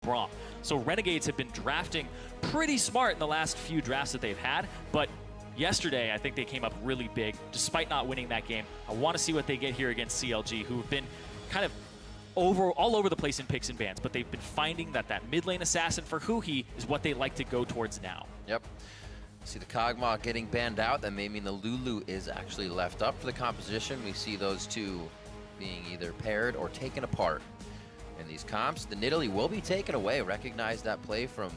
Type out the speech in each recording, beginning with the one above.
Braum. So Renegades have been drafting pretty smart in the last few drafts that they've had, but yesterday, I think they came up really big, despite not winning that game. I want to see what they get here against CLG, who have been kind of all over the place in picks and bans, but they've been finding that mid lane assassin for Huhi is what they like to go towards now. Yep. See the Kog'Maw getting banned out. That may mean the Lulu is actually left up for the composition. We see those two being either paired or taken apart in these comps. The Nidalee will be taken away. Recognize that play from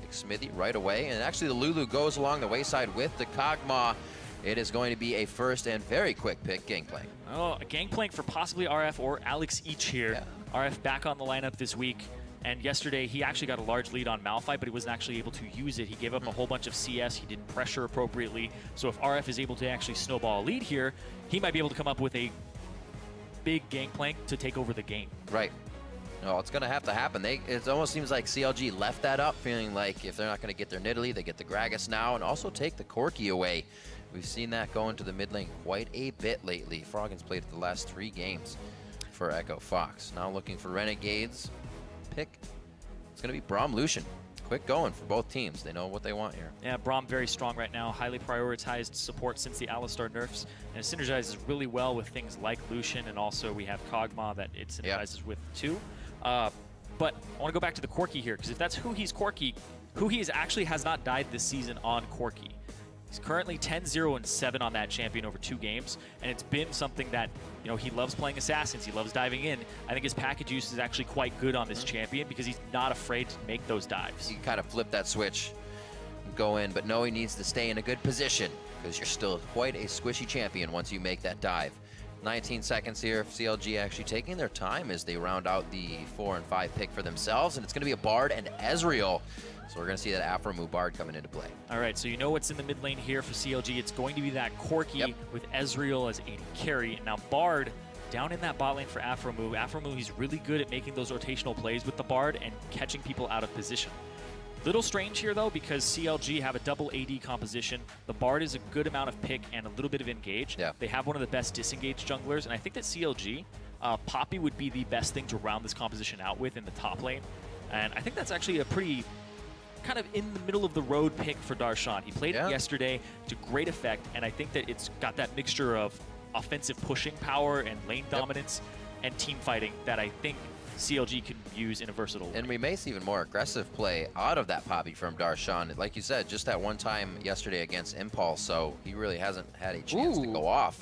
Smithy right away. And actually the Lulu goes along the wayside with the Kog'Maw. It is going to be a first and very quick pick, Gangplank. Oh, a Gangplank for possibly RF or Alex each here. Yeah. RF back on the lineup this week. And yesterday, he actually got a large lead on Malphite, but he wasn't actually able to use it. He gave up a whole bunch of CS. He didn't pressure appropriately. So if RF is able to actually snowball a lead here, he might be able to come up with a big Gangplank to take over the game. Right. No, it's going to have to happen. It almost seems like CLG left that up, feeling like if they're not going to get their Nidalee, they get the Gragas now, and also take the Corki away. We've seen that go into the mid lane quite a bit lately. Froggen's played it the last 3 games for Echo Fox. Now looking for Renegades. Pick. It's going to be Braum Lucian. Quick going for both teams. They know what they want here. Yeah, Braum very strong right now. Highly prioritized support since the Alistar nerfs. And it synergizes really well with things like Lucian, and also we have Kog'Maw that it synergizes with too. But I want to go back to the Corki here, because if that's Huhi's Corki, Huhi actually has not died this season on Corki. He's currently 10-0-7 on that champion over 2 games, and it's been something that, you know, he loves playing assassins, he loves diving in. I think his package use is actually quite good on this champion because he's not afraid to make those dives. You can kind of flip that switch and go in, but no, he needs to stay in a good position because you're still quite a squishy champion once you make that dive. 19 seconds here. CLG actually taking their time as they round out the 4 and 5 pick for themselves, and it's going to be a Bard and Ezreal. So we're going to see that Afro Bard coming into play. All right, so you know what's in the mid lane here for CLG. It's going to be that Corki with Ezreal as AD carry. And now Bard down in that bot lane for Afro, he's really good at making those rotational plays with the Bard and catching people out of position. Little strange here, though, because CLG have a double AD composition. The Bard is a good amount of pick and a little bit of engage. Yeah. They have one of the best disengaged junglers, and I think that CLG, Poppy would be the best thing to round this composition out with in the top lane. And I think that's actually a pretty kind of in the middle of the road pick for Darshan. He played it yesterday to great effect, and I think that it's got that mixture of offensive pushing power and lane dominance and team fighting that I think CLG can use in a versatile way. And we may see even more aggressive play out of that Poppy from Darshan. Like you said, just that one time yesterday against Impulse, so he really hasn't had a chance to go off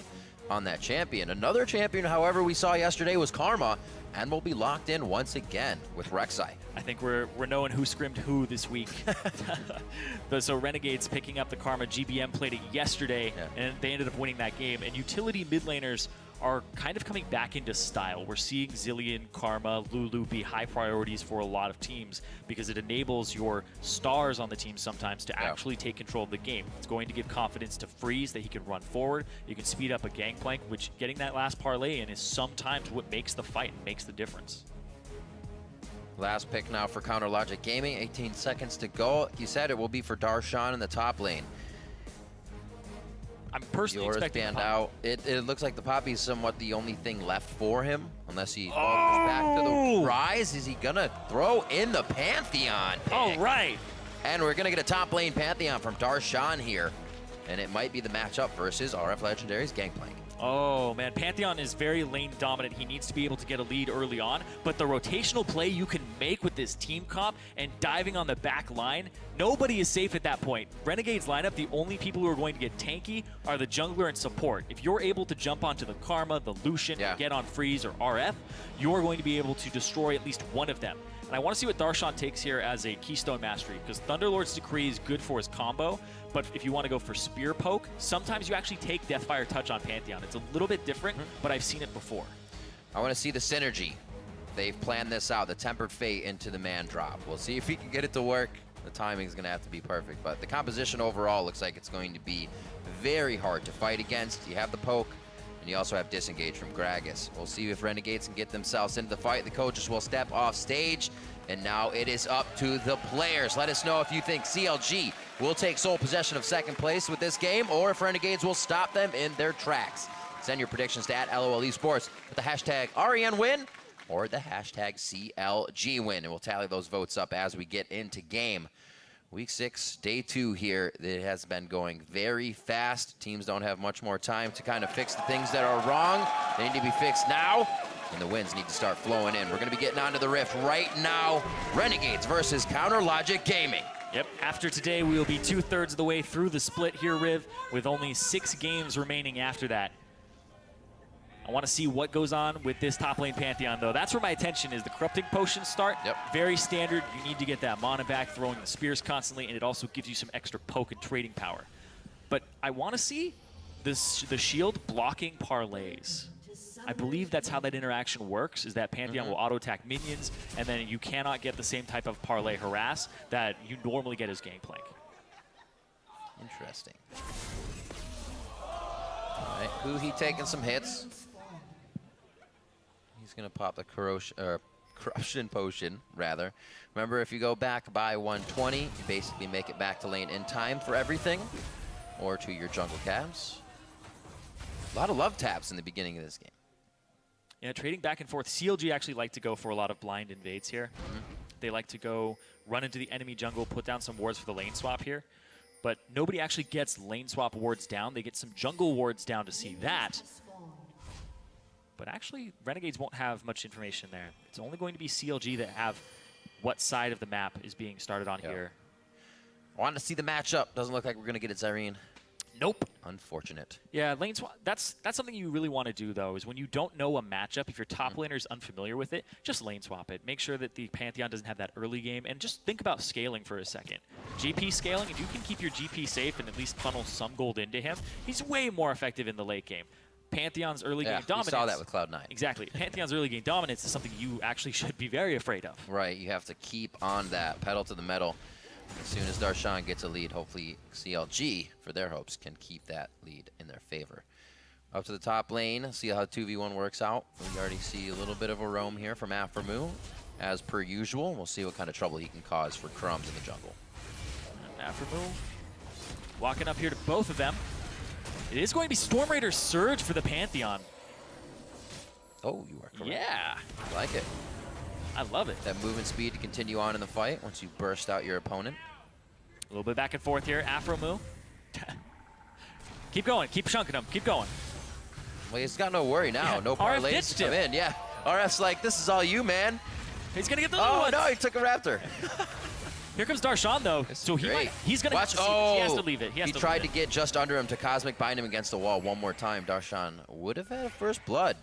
on that champion. Another champion, however, we saw yesterday was Karma, and will be locked in once again with Rek'Sai. I think we're knowing who scrimmed who this week. So Renegades picking up the Karma. GBM played it yesterday, and they ended up winning that game. And utility mid laners are kind of coming back into style. We're seeing Zillion, Karma, Lulu be high priorities for a lot of teams because it enables your stars on the team sometimes to actually take control of the game. It's going to give confidence to Freeze that he can run forward. You can speed up a Gangplank, which getting that last parlay in is sometimes what makes the fight and makes the difference. Last pick now for Counter Logic Gaming. 18 seconds to go. He said it will be for Darshan in the top lane. I'm personally expecting banned out. It looks like the Poppy's somewhat the only thing left for him, unless he goes back to the Rise. Is he gonna throw in the Pantheon pick? Oh, right. And we're gonna get a top lane Pantheon from Darshan here, and it might be the matchup versus RF Legendary's Gangplank. Oh, man. Pantheon is very lane dominant. He needs to be able to get a lead early on, but the rotational play you can make with this team comp and diving on the back line, nobody is safe at that point. Renegades lineup, the only people who are going to get tanky are the jungler and support. If you're able to jump onto the Karma, the Lucian, and get on Freeze or RF, you're going to be able to destroy at least one of them. And I want to see what Darshan takes here as a Keystone Mastery, because Thunderlord's Decree is good for his combo, but if you want to go for Spear Poke, sometimes you actually take Deathfire Touch on Pantheon. It's a little bit different, but I've seen it before. I want to see the synergy. They've planned this out, the Tempered Fate into the man drop. We'll see if he can get it to work. The timing is going to have to be perfect, but the composition overall looks like it's going to be very hard to fight against. You have the poke, and you also have disengage from Gragas. We'll see if Renegades can get themselves into the fight. The coaches will step off stage, and now it is up to the players. Let us know if you think CLG will take sole possession of second place with this game, or if Renegades will stop them in their tracks. Send your predictions to @LOL Esports with the hashtag RENWin, or the hashtag CLGwin. And we'll tally those votes up as we get into game. Week 6, day 2 here. It has been going very fast. Teams don't have much more time to kind of fix the things that are wrong. They need to be fixed now, and the wins need to start flowing in. We're going to be getting onto the rift right now. Renegades versus Counter Logic Gaming. Yep, after today, we will be 2/3 of the way through the split here, Riv, with only 6 games remaining after that. I want to see what goes on with this top lane Pantheon, though. That's where my attention is. The Corrupting Potions start. Yep. Very standard. You need to get that mana back, throwing the spears constantly, and it also gives you some extra poke and trading power. But I want to see the shield blocking parlays. I believe that's how that interaction works, is that Pantheon will auto-attack minions, and then you cannot get the same type of parlay harass that you normally get as Gangplank. Interesting. All right, Huhi taking some hits. He's going to pop the Corruption Potion, rather. Remember, if you go back by 120, you basically make it back to lane in time for everything, or to your jungle cabs. A lot of love taps in the beginning of this game. Yeah, trading back and forth. CLG actually like to go for a lot of blind invades here. They like to go run into the enemy jungle, put down some wards for the lane swap here. But nobody actually gets lane swap wards down. They get some jungle wards down to see that. But actually, Renegades won't have much information there. It's only going to be CLG that have what side of the map is being started on here. I wanted to see the matchup. Doesn't look like we're going to get it, Zyrene. Nope. Unfortunate. Yeah, lane swap. That's something you really want to do, though, is when you don't know a matchup, if your top laner is unfamiliar with it, just lane swap it. Make sure that the Pantheon doesn't have that early game, and just think about scaling for a second. GP scaling, if you can keep your GP safe and at least funnel some gold into him, he's way more effective in the late game. Pantheon's early game dominance. We saw that with Cloud9. Exactly. Pantheon's early game dominance is something you actually should be very afraid of. Right, you have to keep on that, pedal to the metal. As soon as Darshan gets a lead, hopefully CLG, for their hopes, can keep that lead in their favor. Up to the top lane, see how 2v1 works out. We already see a little bit of a roam here from Aphromoo, as per usual. We'll see what kind of trouble he can cause for Crumbs in the jungle. Aphromoo walking up here to both of them. It is going to be Storm Raider Surge for the Pantheon. Oh, you are correct. Yeah. I like it. I love it. That movement speed to continue on in the fight once you burst out your opponent. A little bit back and forth here. Aphromoo. Keep going. Keep chunking him. Keep going. Well, he's got no worry now. Yeah, no parlays to come in. Yeah. RF's like, this is all you, man. He's going to get the little ones. No, he took a Raptor. Here comes Darshan, though. So he's going to he has to leave it. He tried to get just under him to Cosmic bind him against the wall one more time. Darshan would have had a first blood.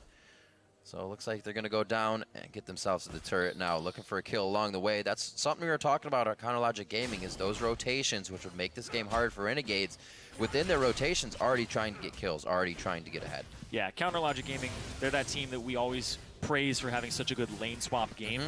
So it looks like they're going to go down and get themselves to the turret now, looking for a kill along the way. That's something we were talking about at Counter Logic Gaming, is those rotations, which would make this game hard for Renegades. Within their rotations, already trying to get kills, already trying to get ahead. Yeah, Counter Logic Gaming, they're that team that we always praise for having such a good lane swap game.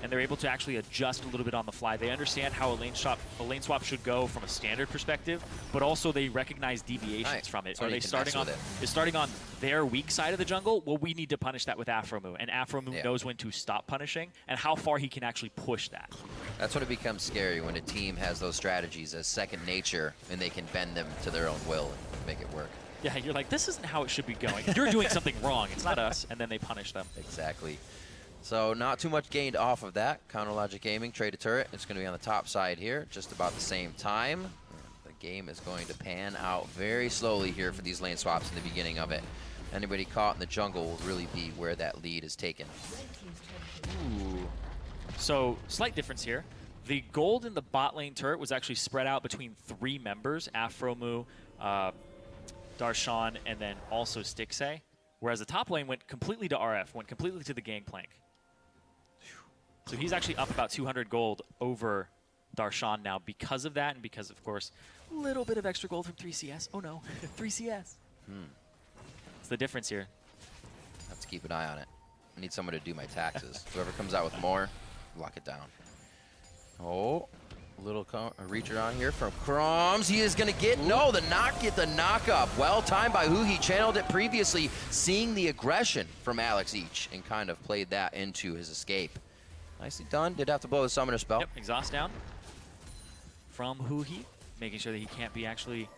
And they're able to actually adjust a little bit on the fly. They understand how a lane swap should go from a standard perspective, but also they recognize deviations from it. Are they starting on their weak side of the jungle? Well, we need to punish that with Aphromoo, and Aphromoo knows when to stop punishing and how far he can actually push that. That's when it becomes scary, when a team has those strategies as second nature and they can bend them to their own will and make it work. Yeah, you're like, this isn't how it should be going. You're doing something wrong. It's not us. And then they punish them. Exactly. So not too much gained off of that. Counter Logic Gaming, trade a turret. It's going to be on the top side here, just about the same time. The game is going to pan out very slowly here for these lane swaps in the beginning of it. Anybody caught in the jungle will really be where that lead is taken. Ooh. So slight difference here. The gold in the bot lane turret was actually spread out between 3 members, Aphromoo, Darshan, and then also Stixxay. Whereas the top lane went completely to RF, went completely to the Gangplank. So he's actually up about 200 gold over Darshan now because of that, and because, of course, a little bit of extra gold from 3CS. Oh no, 3CS. It's the difference here. I have to keep an eye on it. I need someone to do my taxes. Whoever comes out with more, lock it down. Oh, a little reacher on here from Crumbs. He is going to get, the knock up. Well timed by who he channeled it previously, seeing the aggression from Alex Each and kind of played that into his escape. Nicely done. Did have to blow the summoner spell. Yep, exhaust down from Huhi, making sure that he can't be actually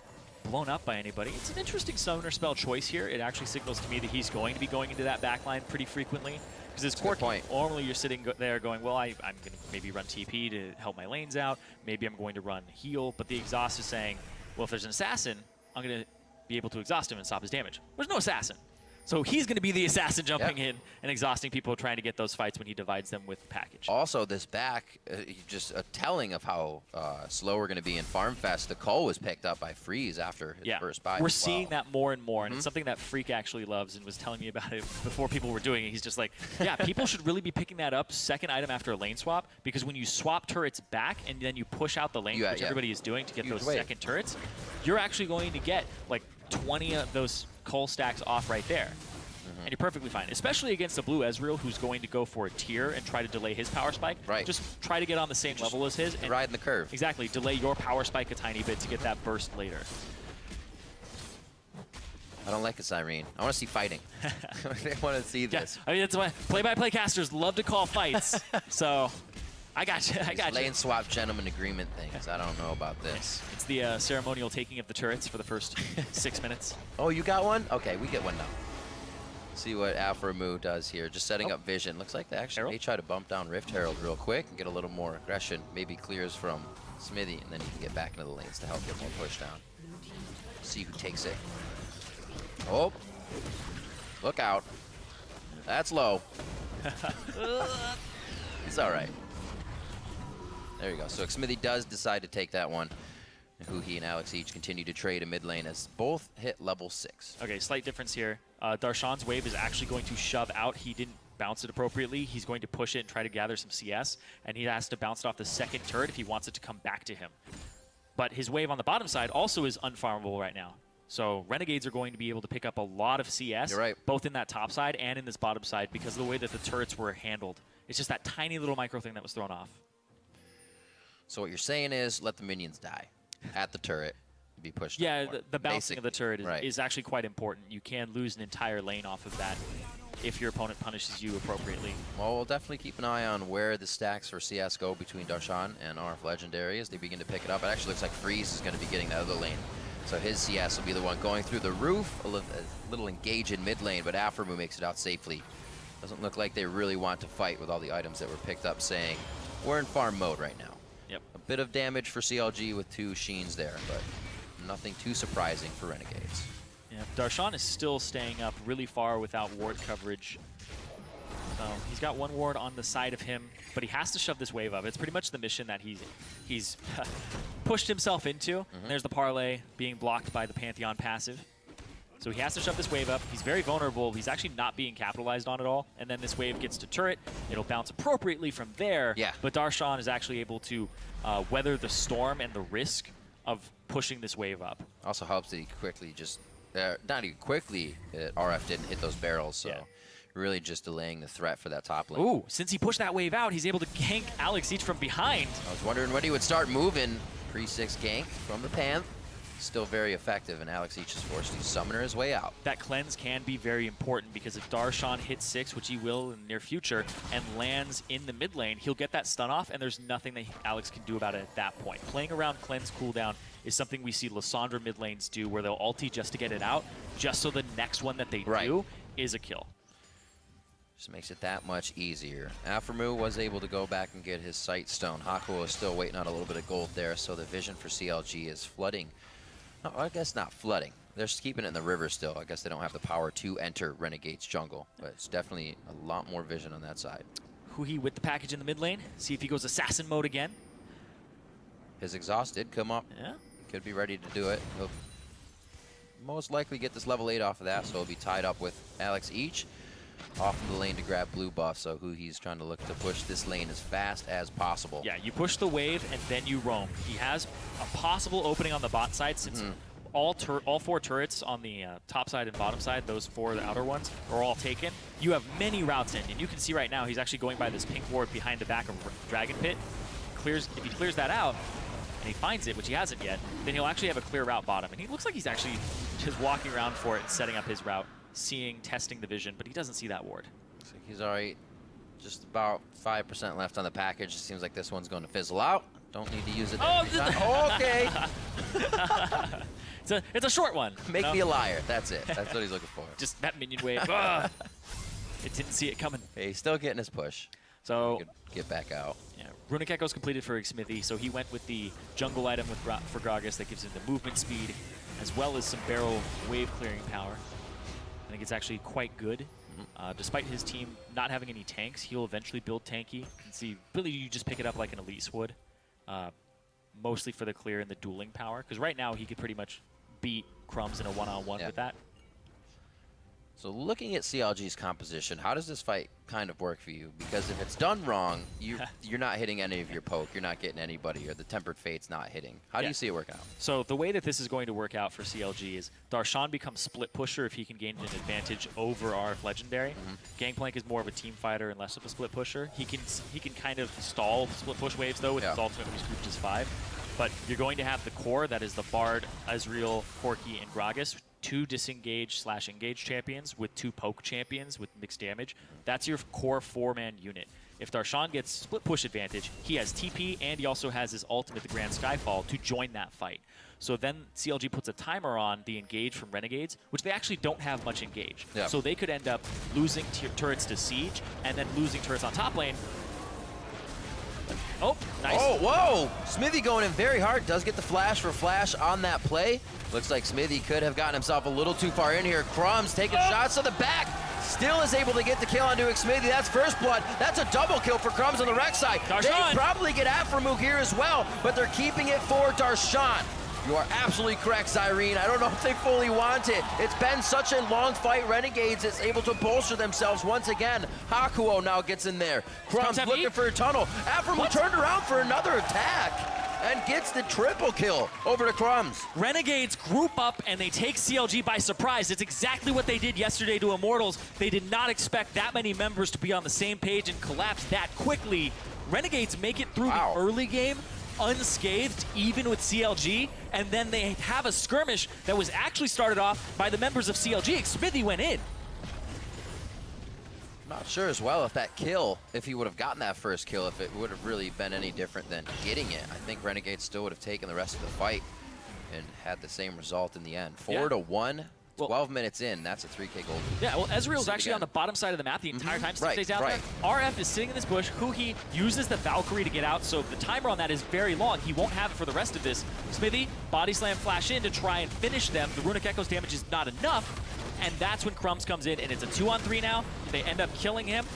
blown up by anybody. It's an interesting summoner spell choice here. It actually signals to me that he's going to be going into that backline pretty frequently, Because it's Good quirky. point. Normally you're sitting there going, well, I'm going to maybe run TP to help my lanes out. Maybe I'm going to run heal. But the exhaust is saying, well, if there's an assassin, I'm going to be able to exhaust him and stop his damage. There's no assassin. So he's going to be the assassin jumping in and exhausting people trying to get those fights when he divides them with package. Also, this back, just a telling of how slow we're going to be in Farm Fest. The Cole was picked up by Freeze after his first buy. We're seeing that more and more, and it's something that Freak actually loves and was telling me about it before people were doing it. He's just like, yeah, people should really be picking that up second item after a lane swap, because when you swap turrets back and then you push out the lane, which everybody is doing to get those second turrets, you're actually going to get like 20 of those Cole stacks off right there. And you're perfectly fine, especially against a blue Ezreal who's going to go for a tier and try to delay his power spike. Right. Just try to get on the same level as his. And riding the curve. Exactly. Delay your power spike a tiny bit to get that burst later. I don't like a Cyrene. I want to see fighting. I want to see this. I mean, that's why play-by-play casters love to call fights. So I got you. I got you. Lane swap gentleman agreement things. I don't know about this. It's the ceremonial taking of the turrets for the first 6 minutes. Oh, you got one? Okay, we get one now. See what Alpha Moo does here. Just setting up vision. Looks like they actually may try to bump down Rift Herald real quick and get a little more aggression. Maybe clears from Smithy, and then he can get back into the lanes to help get more push down. See who takes it. Oh, look out. That's low. It's all right. There you go. So Smithy does decide to take that one. He and Alex each continue to trade a mid lane as both hit level 6. Okay, slight difference here. Darshan's wave is actually going to shove out. He didn't bounce it appropriately. He's going to push it and try to gather some CS, and he has to bounce it off the second turret if he wants it to come back to him. But his wave on the bottom side also is unfarmable right now. So Renegades are going to be able to pick up a lot of CS, both in that top side and in this bottom side, because of the way that the turrets were handled. It's just that tiny little micro thing that was thrown off. So what you're saying is let the minions die at the turret. Be pushed. Yeah, the bouncing of the turret is actually quite important. You can lose an entire lane off of that if your opponent punishes you appropriately. Well, we'll definitely keep an eye on where the stacks for CS go between Darshan and RF Legendary as they begin to pick it up. It actually looks like Freeze is going to be getting that other lane. So his CS will be the one going through the roof, a little engage in mid lane, but Aframu makes it out safely. Doesn't look like they really want to fight with all the items that were picked up, saying, we're in farm mode right now. Yep. A bit of damage for CLG with 2 Sheens there, but nothing too surprising for Renegades. Yeah, Darshan is still staying up really far without ward coverage. So he's got one ward on the side of him, but he has to shove this wave up. It's pretty much the mission that he's pushed himself into. There's the parlay being blocked by the Pantheon passive. So he has to shove this wave up. He's very vulnerable. He's actually not being capitalized on at all. And then this wave gets to turret. It'll bounce appropriately from there. Yeah. But Darshan is actually able to weather the storm and the risk of pushing this wave up. Also helps that he quickly just, not even quickly, RF didn't hit those barrels, so really just delaying the threat for that top lane. Ooh, since he pushed that wave out, he's able to gank Alex each from behind. I was wondering when he would start moving. Pre-6 gank from the Panth. Still very effective, and Alex each is forced to summoner his way out. That cleanse can be very important because if Darshan hits 6, which he will in the near future, and lands in the mid lane, he'll get that stun off, and there's nothing that Alex can do about it at that point. Playing around cleanse cooldown is something we see Lissandra mid lanes do, where they'll ulti just to get it out, just so the next one that they do is a kill. Just makes it that much easier. Aframu was able to go back and get his sight stone. Hakuo is still waiting on a little bit of gold there, so the vision for CLG is flooding. No, I guess not flooding. They're just keeping it in the river still. I guess they don't have the power to enter Renegade's jungle, but it's definitely a lot more vision on that side. Huhi with the package in the mid lane. See if he goes assassin mode again. His exhaust did come up. Yeah. Could be ready to do it. He'll most likely get this level 8 off of that, so he'll be tied up with Alex each. Off in the lane to grab blue buff, so Huhi's trying to look to push this lane as fast as possible. Yeah, you push the wave and then you roam. He has a possible opening on the bot side since all 4 turrets on the top side and bottom side, those 4 the outer ones, are all taken. You have many routes in, and you can see right now he's actually going by this pink ward behind the back of Dragon Pit. If he clears that out, and he finds it, which he hasn't yet, then he'll actually have a clear route bottom. And he looks like he's actually just walking around for it and setting up his route. Testing the vision, but he doesn't see that ward. So he's all right. Just about 5% left on the package. It seems like this one's going to fizzle out. Don't need to use it every time. Oh, okay. It's a short one. Make me a liar. That's it. That's what he's looking for. Just that minion wave. It didn't see it coming. Hey, he's still getting his push. So He could get back out. yeah, Runic Echo's completed for Smithy, so he went with the jungle item for Gragas that gives him the movement speed, as well as some barrel wave clearing power. I think it's actually quite good. Despite his team not having any tanks, he'll eventually build tanky. You can see, really, you just pick it up like an Elise would, mostly for the clear and the dueling power, because right now he could pretty much beat Crumbs in a one-on-one with that. So looking at CLG's composition, how does this fight kind of work for you? Because if it's done wrong, you're not hitting any of your poke, you're not getting anybody, or the Tempered Fate's not hitting. How do you see it working out? So the way that this is going to work out for CLG is Darshan becomes split pusher if he can gain an advantage over RF Legendary. Gangplank is more of a team fighter and less of a split pusher. He can kind of stall split push waves though with his ultimate when he's grouped as 5. But you're going to have the core, that is the Bard, Ezreal, Corki, and Gragas, 2 disengage/engage champions with 2 poke champions with mixed damage. That's your core 4-man unit. If Darshan gets split push advantage, he has TP and he also has his ultimate, the Grand Skyfall, to join that fight. So then CLG puts a timer on the engage from Renegades, which they actually don't have much engage. So they could end up losing turrets to Siege and then losing turrets on top lane. Oh, nice. Oh, whoa! Smithy going in very hard. Does get the flash for flash on that play. Looks like Smithy could have gotten himself a little too far in here. Crumbs taking shots to the back. Still is able to get the kill onto Smithy. That's first blood. That's a double kill for Crumbs on the rec side. Darshan. They probably get Afremu here as well, but they're keeping it for Darshan. You are absolutely correct, Zyrene. I don't know if they fully want it. It's been such a long fight. Renegades is able to bolster themselves once again. Hakuo now gets in there. Crumbs looking for a tunnel. Afremu turned around for another attack and gets the triple kill over to Crumbs. Renegades group up and they take CLG by surprise. It's exactly what they did yesterday to Immortals. They did not expect that many members to be on the same page and collapse that quickly. Renegades make it through the early game unscathed, even with CLG, and then they have a skirmish that was actually started off by the members of CLG. Smithy went in. Not sure as well if that kill, if he would have gotten that first kill, if it would have really been any different than getting it. I think Renegades still would have taken the rest of the fight and had the same result in the end. 4-1. 12 minutes in, that's a 3K gold. Yeah, well, Ezreal's actually on the bottom side of the map the entire time Steve stays out there. RF is sitting in this bush. Huhi uses the Valkyrie to get out, so the timer on that is very long. He won't have it for the rest of this. Smithy, body slam flash in to try and finish them. The Runic Echo's damage is not enough, and that's when Crumbs comes in, and it's a 2-on-3 now. They end up killing him.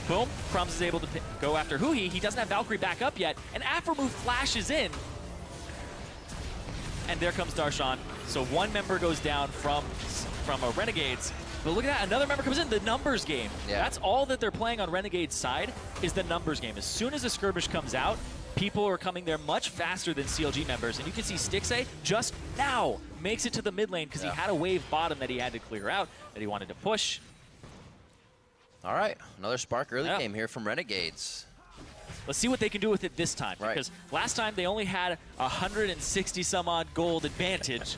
Boom, Crumbs is able to go after Huhi. He doesn't have Valkyrie back up yet, and Afremu flashes in. And there comes Darshan. So one member goes down from Renegades. But look at that, another member comes in, the numbers game. That's all that they're playing on Renegade's side is the numbers game. As soon as the skirmish comes out, people are coming there much faster than CLG members. And you can see Stixay just now makes it to the mid lane because he had a wave bottom that he had to clear out, that he wanted to push. All right, another spark early game here from Renegades. Let's see what they can do with it this time. Because last time they only had 160 some odd gold advantage.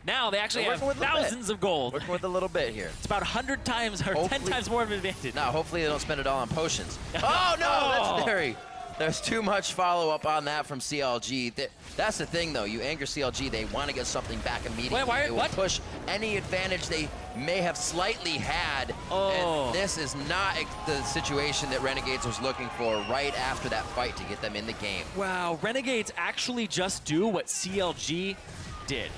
Now they actually have thousands of gold. Working with a little bit here. It's about 100 times or 10 times more of an advantage. Now, hopefully they don't spend it all on potions. Oh, no, that's there's too much follow-up on that from CLG. That's the thing, though. You anger CLG, they want to get something back immediately. They will push any advantage they may have slightly had. And this is not the situation that Renegades was looking for right after that fight to get them in the game. Wow, Renegades actually just do what CLG did.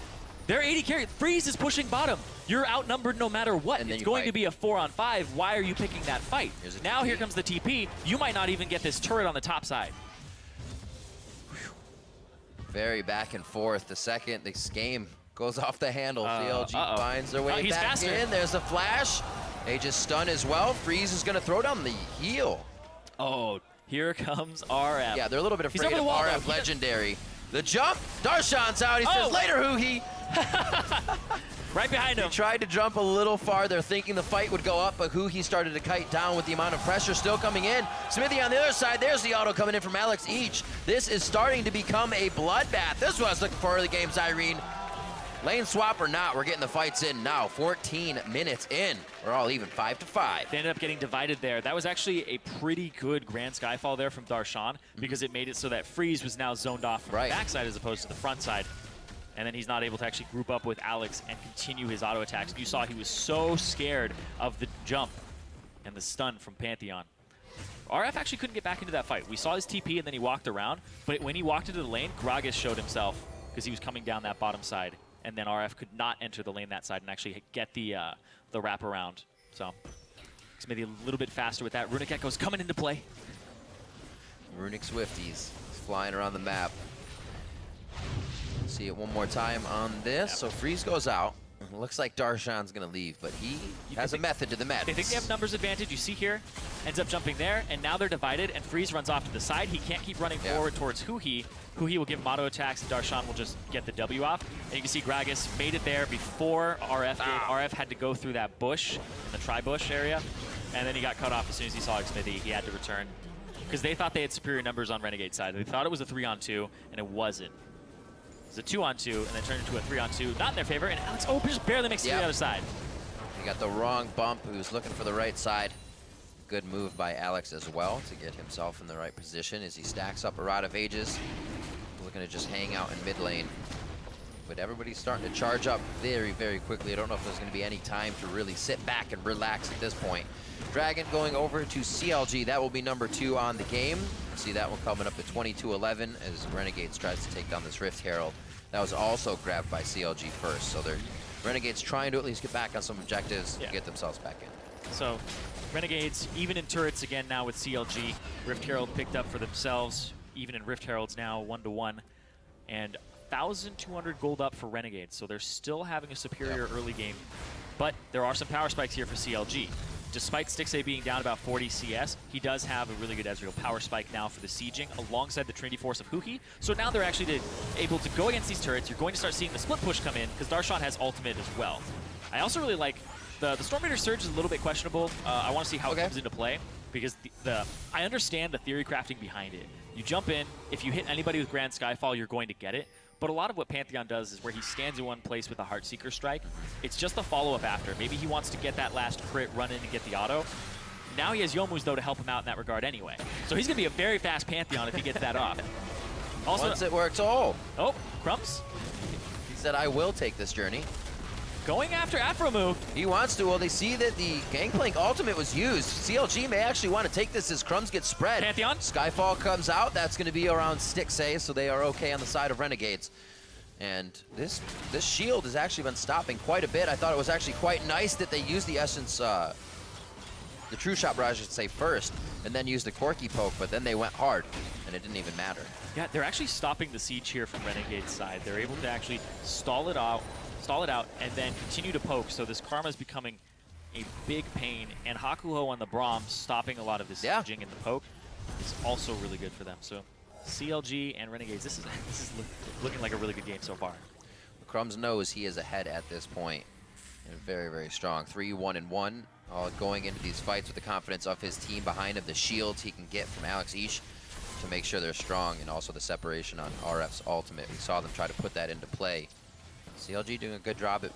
They're 80 carry. Freeze is pushing bottom. You're outnumbered no matter what. It's going to be a 4-on-5. Why are you picking that fight? Now here comes the TP. You might not even get this turret on the top side. Very back and forth. The second this game goes off the handle, CLG finds their way back in. There's the flash. Aegis stun as well. Freeze is going to throw down the heal. Oh, here comes RF. Yeah, they're a little bit afraid of RF Legendary. The jump. Darshan's out. He says, later, Huhi. Right behind him. He tried to jump a little farther, thinking the fight would go up, but Huhi started to kite down with the amount of pressure still coming in. Smithy on the other side. There's the auto coming in from Alex Each. This is starting to become a bloodbath. This is what I was looking for early game, Zyrene. Lane swap or not, we're getting the fights in now. 14 minutes in. We're all even 5-5. They ended up getting divided there. That was actually a pretty good Grand Skyfall there from Darshan because it made it so that Freeze was now zoned off from the backside as opposed to the front side. And then he's not able to actually group up with Alex and continue his auto attacks. You saw he was so scared of the jump. And the stun from Pantheon. RF actually couldn't get back into that fight. We saw his TP and then he walked around, but when he walked into the lane, Gragas showed himself because he was coming down that bottom side, and then RF could not enter the lane that side and actually get the wraparound. So it's maybe a little bit faster with that. Runic Echo's coming into play. Runic Swifties flying around the map. See it one more time on this. Yep. So Freeze goes out. Looks like Darshan's going to leave, but he has a method to the madness. They think they have numbers advantage. You see here, ends up jumping there, and now they're divided, and Freeze runs off to the side. He can't keep running forward towards Huhi. Huhi will give him auto attacks, and Darshan will just get the W off. And you can see Gragas made it there before RF did. RF had to go through that bush, the tri-bush area, and then he got cut off as soon as he saw Xmithy. He had to return, because they thought they had superior numbers on Renegade side. They thought it was a 3-on-2, and it wasn't. It was a 2-on-2, and then turned into a 3-on-2. Not in their favor, and Alex just barely makes it to the other side. He got the wrong bump. He was looking for the right side. Good move by Alex as well to get himself in the right position as he stacks up a Rod of Ages. Looking to just hang out in mid lane. But everybody's starting to charge up very, very quickly. I don't know if there's going to be any time to really sit back and relax at this point. Dragon going over to CLG. That will be number 2 on the game. See that one coming up at 22-11 as Renegades tries to take down this Rift Herald. That was also grabbed by CLG first. So they're Renegades trying to at least get back on some objectives to get themselves back in. So Renegades, even in turrets again now with CLG. Rift Herald picked up for themselves, even in Rift Heralds now 1-1. And 1,200 gold up for Renegades. So they're still having a superior early game. But there are some power spikes here for CLG. Despite Stixxay being down about 40 CS, he does have a really good Ezreal power spike now for the sieging alongside the Trinity Force of Huhi. So now they're actually able to go against these turrets. You're going to start seeing the split push come in because Darshan has ultimate as well. I also really like the Storm Raider Surge is a little bit questionable. I want to see how it comes into play because I understand the theory crafting behind it. You jump in, if you hit anybody with Grand Skyfall, you're going to get it. But a lot of what Pantheon does is where he stands in one place with a Heartseeker strike. It's just the follow-up after. Maybe he wants to get that last crit, run in and get the auto. Now he has Youmuu's, though, to help him out in that regard anyway. So he's going to be a very fast Pantheon if he gets that off. Also, once it works, oh, Crumbs. He said, I will take this journey. Going after Afromu. He wants to. Well, they see that the Gangplank ultimate was used. CLG may actually want to take this as Crumbs get spread. Pantheon. Skyfall comes out. That's going to be around Stixxay, so they are okay on the side of Renegades. And this shield has actually been stopping quite a bit. I thought it was actually quite nice that they used the Essence, the True Shot Barrage, I should say, first, and then used the Corky Poke, but then they went hard, and it didn't even matter. Yeah, they're actually stopping the siege here from Renegade's side. They're able to actually stall it out, and then continue to poke. So this Karma is becoming a big pain. And Hakuho on the Braum stopping a lot of the sieging and the poke is also really good for them. So CLG and Renegades, this is looking like a really good game so far. Crumbs knows he is ahead at this point, and very, very strong. 3-1-1, going into these fights with the confidence of his team behind him, the shields he can get from Alex Ish to make sure they're strong, and also the separation on RF's ultimate. We saw them try to put that into play. CLG doing a good job at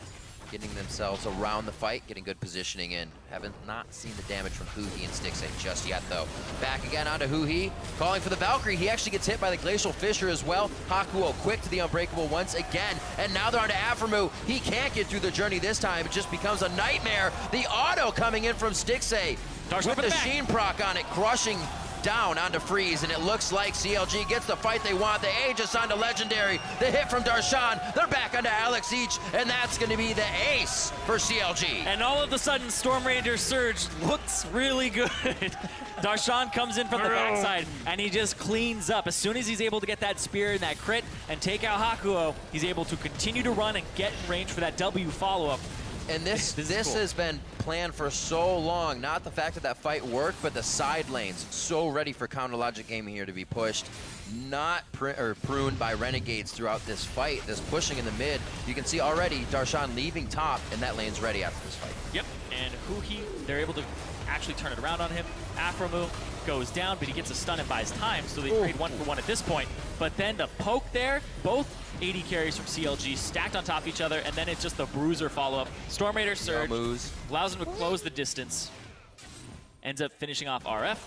getting themselves around the fight, getting good positioning in. Haven't not seen the damage from Huhi and Stixxay just yet, though. Back again onto Huhi, calling for the Valkyrie. He actually gets hit by the Glacial Fissure as well. Hakuo quick to the Unbreakable once again, and now they're onto Afromu. He can't get through the journey this time. It just becomes a nightmare. The auto coming in from Stixxay with the Sheen proc on it, crushing down onto Freeze, and it looks like CLG gets the fight they want. The Aegis onto Legendary. The hit from Darshan. They're back onto Alex Each, and that's going to be the ace for CLG. And all of a sudden, Storm Raider Surge looks really good. Darshan comes in from the backside, and he just cleans up. As soon as he's able to get that spear and that crit and take out Hakuo, he's able to continue to run and get in range for that W follow-up. And this cool. Has been planned for so long. Not the fact that that fight worked, but the side lanes so ready for Counter Logic Gaming here to be pushed. Not pruned by Renegades throughout this fight. This pushing in the mid. You can see already Darshan leaving top, and that lane's ready after this fight. Yep, and Huhi, they're able to actually turn it around on him. Afromu goes down, but he gets a stun and buys time, so they trade 1-for-1 at this point. But then the poke there, both AD carries from CLG stacked on top of each other, and then it's just the Bruiser follow-up. Storm Raider Surge allows him to close the distance. Ends up finishing off RF.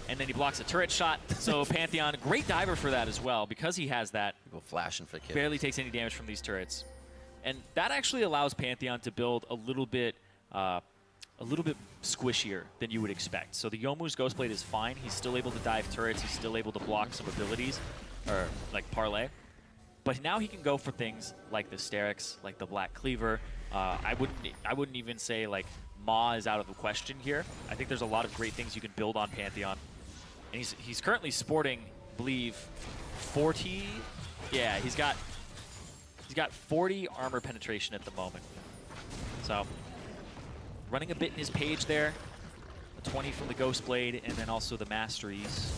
And then he blocks a turret shot. So Pantheon, great diver for that as well, because he has that. People flashing for kills. Barely takes any damage from these turrets. And that actually allows Pantheon to build a little bit a little bit squishier than you would expect. So the Youmuu's Ghostblade is fine. He's still able to dive turrets. He's still able to block some abilities, or like parlay. But now he can go for things like the Sterix, like the Black Cleaver. I wouldn't even say like Maw is out of the question here. I think there's a lot of great things you can build on Pantheon. And he's currently sporting, I believe, 40. Yeah, he's got 40 armor penetration at the moment. So running a bit in his page there. A 20 from the Ghostblade, and then also the Masteries.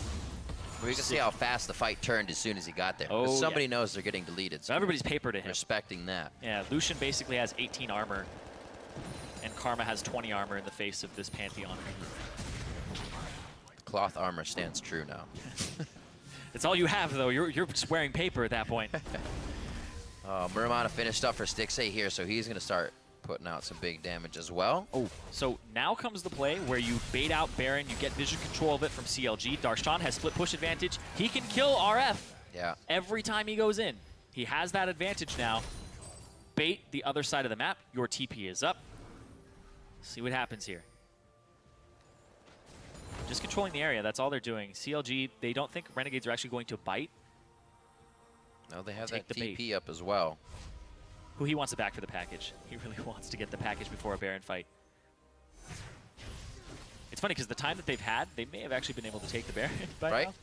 We can see how fast the fight turned as soon as he got there. Oh, somebody yeah. knows they're getting deleted. So everybody's paper to him. Respecting that. Yeah, Lucian basically has 18 armor, and Karma has 20 armor in the face of this Pantheon. The cloth armor stands true now. It's all you have, though. You're just wearing paper at that point. Muramana finished up for Stixxay here, so he's going to start putting out some big damage as well. Oh, so now comes the play where you bait out Baron, you get vision control of it from CLG. Darshan has split push advantage. He can kill RF every time he goes in. He has that advantage now. Bait the other side of the map. Your TP is up. See what happens here. Just controlling the area, that's all they're doing. CLG, they don't think Renegades are actually going to bite. No, they have Take that the bait. TP up as well. Who he wants it back for the package. He really wants to get the package before a Baron fight. It's funny because the time that they've had, they may have actually been able to take the Baron by Right? now.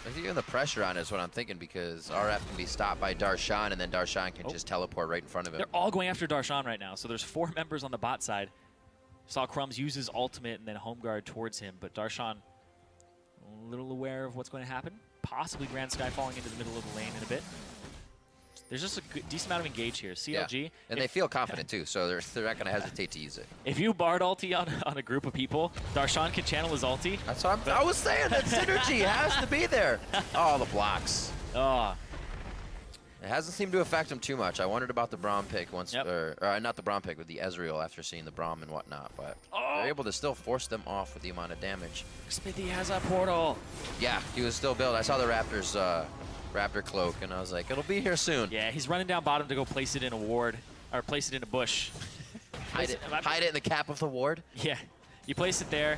I think even the pressure on it is what I'm thinking, because RF can be stopped by Darshan, and then Darshan can just teleport right in front of him. They're all going after Darshan right now, so there's 4 members on the bot side. Saw Crumbs use his ultimate and then home guard towards him, but Darshan a little aware of what's going to happen. Possibly Grand Sky falling into the middle of the lane in a bit. There's just a good, decent amount of engage here. CLG. Yeah. And they feel confident too, so they're not going to hesitate to use it. If you Bard ulti on a group of people, Darshan can channel his ulti. That's what I was saying. That synergy has to be there. Oh, the blocks. Oh. It hasn't seemed to affect him too much. I wondered about the Braum pick once, Yep. or not the Braum pick, but the Ezreal after seeing the Braum and whatnot. But they're able to still force them off with the amount of damage. Smithy has a portal. Yeah, he was still built. I saw the Raptors Raptor cloak, and I was like, it'll be here soon. Yeah, he's running down bottom to go place it in a ward, or place it in a bush. Hide it in the cap of the ward. Yeah, you place it there.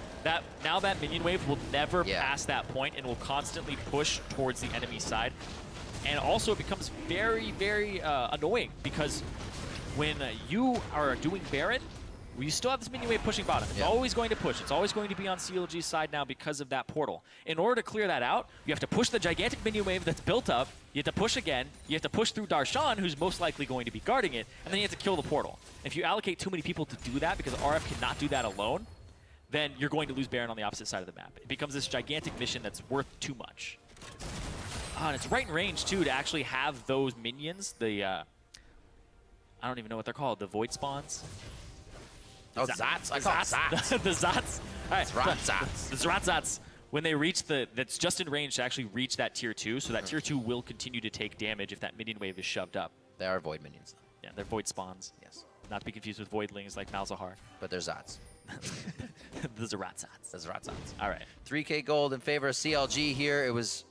Now that minion wave will never pass that point and will constantly push towards the enemy side. And also it becomes very, very annoying because when you are doing Baron, you still have this minion wave pushing bottom. It's always going to push. It's always going to be on CLG's side now because of that portal. In order to clear that out, you have to push the gigantic minion wave that's built up. You have to push again. You have to push through Darshan, who's most likely going to be guarding it, and then you have to kill the portal. If you allocate too many people to do that, because RF cannot do that alone, then you're going to lose Baron on the opposite side of the map. It becomes this gigantic mission that's worth too much. And it's right in range, too, to actually have those minions, the, I don't even know what they're called, the Void Spawns. Oh, Zats? I call it Zats. The Zats. All right. Zats. The Zats. When they reach that's just in range to actually reach that tier 2, so that tier 2 will continue to take damage if that minion wave is shoved up. They are Void minions. Yeah, they're Void Spawns. Yes. Not to be confused with Voidlings like Malzahar. But they're Zats. The Zats. The Zats. All right. 3K gold in favor of CLG here. It was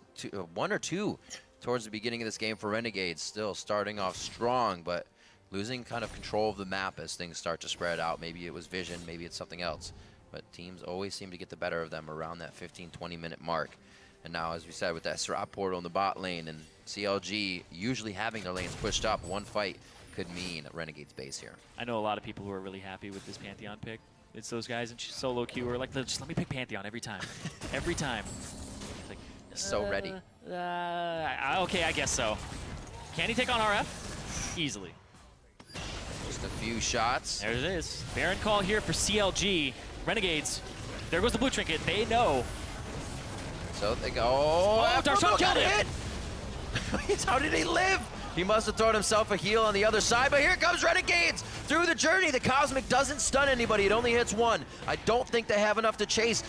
1 or 2 towards the beginning of this game for Renegades. Still starting off strong, but losing kind of control of the map as things start to spread out. Maybe it was vision, maybe it's something else. But teams always seem to get the better of them around that 15-20 minute mark. And now, as we said, with that Srap portal in the bot lane and CLG usually having their lanes pushed up, one fight could mean Renegade's base here. I know a lot of people who are really happy with this Pantheon pick. It's those guys in solo queue who are like, just let me pick Pantheon every time. Every time. It's like, so ready. Okay, I guess so. Can he take on RF? Easily. Just a few shots. There it is. Baron call here for CLG. Renegades. There goes the blue trinket. They know. So they go. Oh, Darshan killed him. How did he live? He must have thrown himself a heal on the other side, but here comes Renegades through the journey. The Cosmic doesn't stun anybody. It only hits one. I don't think they have enough to chase.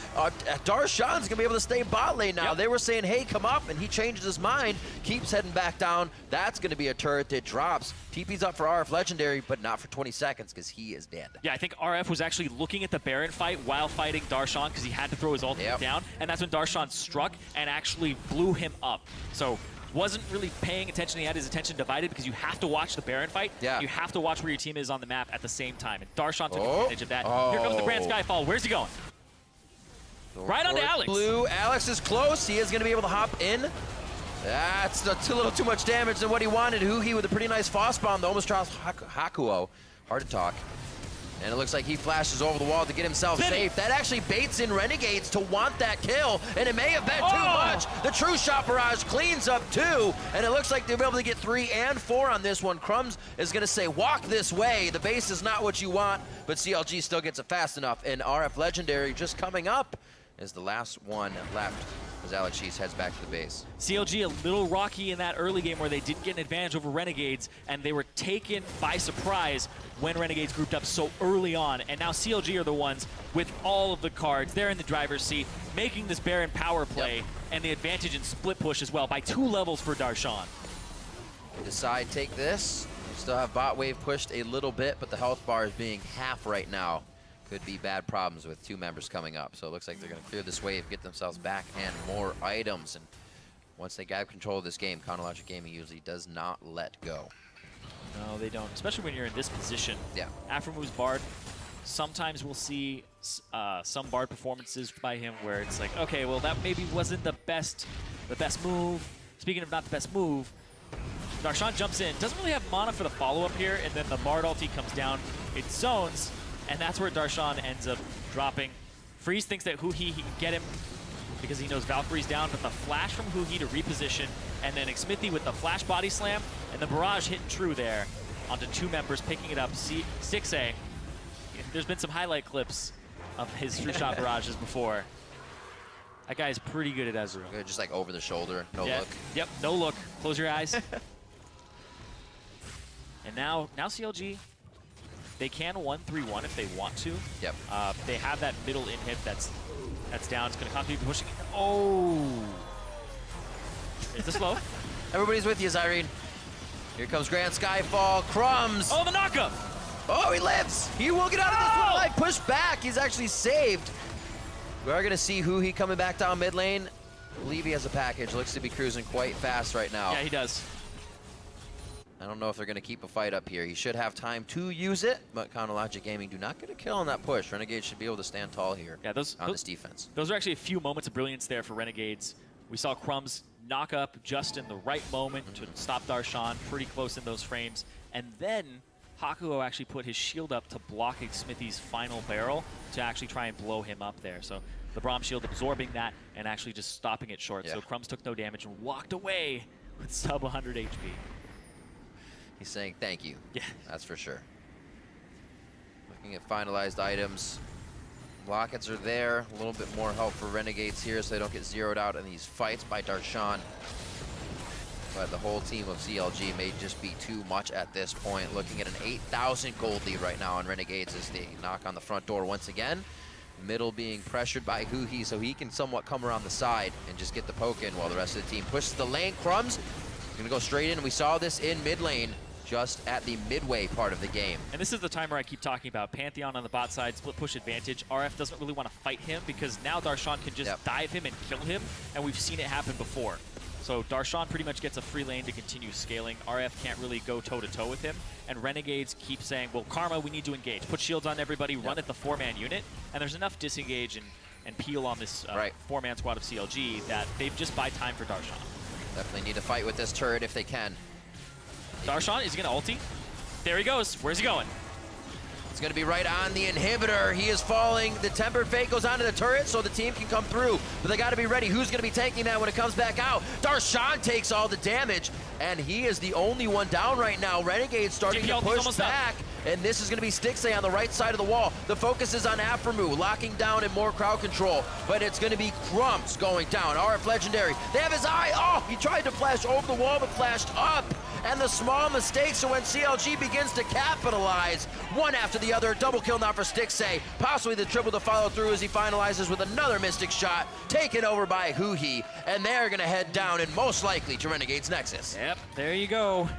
Darshan's going to be able to stay bot lane now. Yep. They were saying, hey, come up, and he changes his mind, keeps heading back down. That's going to be a turret that drops. TP's up for RF Legendary, but not for 20 seconds because he is dead. Yeah, I think RF was actually looking at the Baron fight while fighting Darshan because he had to throw his ultimate down, and that's when Darshan struck and actually blew him up. So wasn't really paying attention. He had his attention divided because you have to watch the Baron fight. Yeah. You have to watch where your team is on the map at the same time. And Darshan took advantage of that. Here comes the Grand Skyfall. Where's he going? Right onto Alex. Blue. Alex is close. He is going to be able to hop in. That's a little too much damage than what he wanted. Huhi with a pretty nice Foss bomb that almost drops Hakuo. Hard to talk. And it looks like he flashes over the wall to get himself safe. That actually baits in Renegades to want that kill, and it may have been too much. The True Shot Barrage cleans up 2, and it looks like they'll be able to get 3 and 4 on this one. Crumbs is going to say, walk this way. The base is not what you want, but CLG still gets it fast enough. And RF Legendary just coming up is the last one left as Alex Cheese heads back to the base. CLG a little rocky in that early game where they did get an advantage over Renegades, and they were taken by surprise when Renegades grouped up so early on. And now CLG are the ones with all of the cards. They're in the driver's seat, making this Baron power play, and the advantage in split push as well by 2 levels for Darshan. Decide take this. Still have bot wave pushed a little bit, but the health bar is being half right now. Could be bad problems with 2 members coming up. So it looks like they're going to clear this wave, get themselves back and more items. And once they grab control of this game, Chronologic Gaming usually does not let go. No, they don't, especially when you're in this position. Yeah. Aphromu's Bard, sometimes we'll see some Bard performances by him where it's like, okay, well, that maybe wasn't the best move. Speaking of not the best move, Darshan jumps in, doesn't really have mana for the follow-up here, and then the Bard ulti comes down, it zones, and that's where Darshan ends up dropping. Freeze thinks that he can get him because he knows Valkyrie's down, but the flash from Huhi to reposition, and then Xmithy with the flash body slam, and the barrage hitting true there onto 2 members, picking it up. Stixxay, there's been some highlight clips of his true shot barrages before. That guy's pretty good at Ezreal. Good, just like over the shoulder, no look. Yep, no look. Close your eyes. And now CLG, they can 1-3-1 if they want to. Yep. They have that middle inhib that's down. It's going to constantly be pushing. Oh! Is this low? Everybody's with you, Zyrene. Here comes Grand Skyfall. Crumbs. Oh, the knockup! Oh, he lives. He will get out of this one alive. Push back. He's actually saved. We are going to see Huhi coming back down mid lane. I believe he has a package. Looks to be cruising quite fast right now. Yeah, he does. I don't know if they're going to keep a fight up here. He should have time to use it, but Chronologic Gaming do not get a kill on that push. Renegades should be able to stand tall here on this defense. Those are actually a few moments of brilliance there for Renegades. We saw Crumbs knock up just in the right moment to stop Darshan, pretty close in those frames. And then Hakuo actually put his shield up to block Xmithy's final barrel to actually try and blow him up there. So the Braum shield absorbing that and actually just stopping it short. Yeah. So Crumbs took no damage and walked away with sub 100 HP. He's saying thank you. Yeah. That's for sure. Looking at finalized items. Lockets are there. A little bit more help for Renegades here so they don't get zeroed out in these fights by Darshan. But the whole team of CLG may just be too much at this point. Looking at an 8,000 gold lead right now on Renegades as they knock on the front door once again. Middle being pressured by Huhi so he can somewhat come around the side and just get the poke in while the rest of the team pushes the lane. Crumbs gonna go straight in. We saw this in mid lane just at the midway part of the game. And this is the timer I keep talking about. Pantheon on the bot side, split push advantage. RF doesn't really want to fight him because now Darshan can just dive him and kill him, and we've seen it happen before. So Darshan pretty much gets a free lane to continue scaling. RF can't really go toe-to-toe with him, and Renegades keep saying, well, Karma, we need to engage. Put shields on everybody, run at the 4-man unit, and there's enough disengage and peel on this 4-man squad of CLG that they've just buy time for Darshan. Definitely need to fight with this turret if they can. Darshan, is he going to ulti? There he goes. Where's he going? It's going to be right on the inhibitor. He is falling. The Tempered Fate goes onto the turret so the team can come through. But they got to be ready. Who's going to be tanking that when it comes back out? Darshan takes all the damage, and he is the only one down right now. Renegade starting to push back. And this is going to be Stixxay on the right side of the wall. The focus is on Aphromu, locking down and more crowd control. But it's going to be Crumbs going down. RF Legendary. They have his eye. Oh, he tried to flash over the wall, but flashed up. And the small mistake, so when CLG begins to capitalize, one after the other, double kill now for Stixxay. Possibly the triple to follow through as he finalizes with another Mystic shot, taken over by Huhi. And they're going to head down and most likely to Renegade's Nexus. Yep, there you go.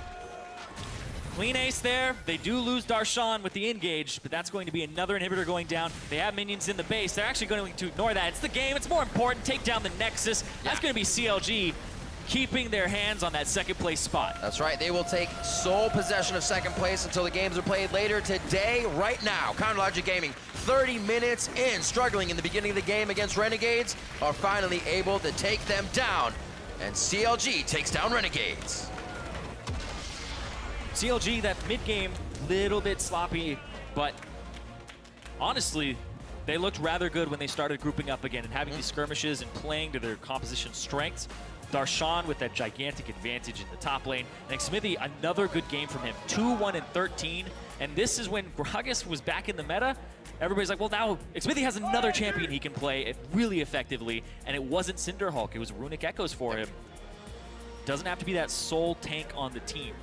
Clean ace there. They do lose Darshan with the engage, but that's going to be another inhibitor going down. They have minions in the base. They're actually going to ignore that. It's the game. It's more important. Take down the Nexus. That's going to be CLG keeping their hands on that second place spot. That's right. They will take sole possession of second place until the games are played later today, right now. Counter Logic Gaming, 30 minutes in, struggling in the beginning of the game against Renegades, are finally able to take them down. And CLG takes down Renegades. CLG, that mid-game, little bit sloppy, but honestly, they looked rather good when they started grouping up again and having these skirmishes and playing to their composition strengths. Darshan with that gigantic advantage in the top lane. And Xmithy, another good game from him. 2-1-13. And this is when Gragas was back in the meta. Everybody's like, well, now Xmithy has another champion he can play it really effectively. And it wasn't Cinderhulk. It was Runic Echoes for him. Doesn't have to be that sole tank on the team.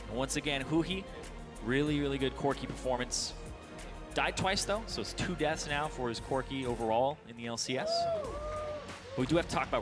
And once again, Huhi, really, really good Corki performance. Died twice, though, so it's 2 deaths now for his Corki overall in the LCS. But we do have to talk about